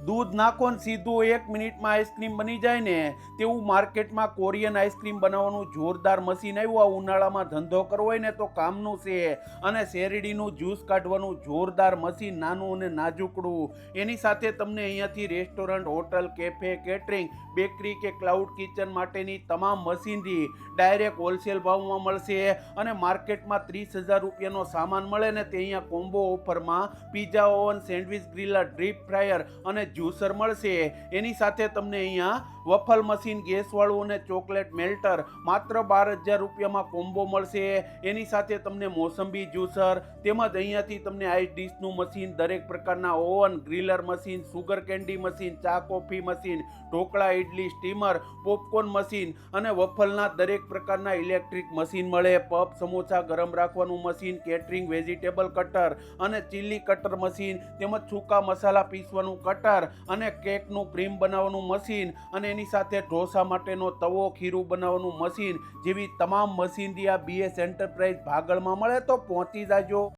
દૂધ નાખો ને સીધું 1 મિનિટમાં આઈસ્ક્રીમ બની જાય ને તેવું માર્કેટમાં કોરિયન આઈસ્ક્રીમ બનાવવાનું જોરદાર મશીન આવ્યું. આ ઉનાળામાં ધંધો કરવો હોય ને તો કામનું છે. અને શેરડીનું જ્યુસ કાઢવાનું જોરદાર મશીન, નાનું અને નાજુકડું. એની સાથે તમને અહીંયાથી restaurant, hotel, cafe, catering, bakery કે ક્લાઉડ કિચન માટેની તમામ મશીનરી ડાયરેક્ટ હોલસેલ ભાવમાં મળશે. અને માર્કેટમાં 30,000 રૂપિયાનો સામાન મળે ને તે અહીંયા કોમ્બો ઓફરમાં pizza oven, sandwich griller, deep fryer અને જ્યુસર મળશે. એની સાથે તમને અહીંયા વફલ મશીન, ગેસવાળું અને ચોકલેટ મેલ્ટર માત્ર 12,000 રૂપિયામાં કોમ્બો મળશે. એની સાથે તમને મોસંબી જ્યુસર તેમજ અહીંયાથી તમને આઈસ ડીશનું મશીન, દરેક પ્રકારના oven, griller machine, sugar candy machine, ચા coffee machine, dhokla, idli, steamer, popcorn machine અને વફલના દરેક પ્રકારના ઇલેક્ટ્રિક મશીન મળે. પફ, સમોસા ગરમ રાખવાનું મશીન, કેટરિંગ, વેજીટેબલ કટર અને ચીલી કટર મશીન તેમજ સૂકા મસાલા પીસવાનું કટર અને કેકનું ક્રીમ બનાવવાનું મશીન અને એની સાથે ઢોસા માટેનો તવો, ખીરું બનાવવાનું મશીન જેવી તમામ મશીનરી આ BS એન્ટરપ્રાઇઝ ભાગળમાં મળે તો પહોંચી જાજો.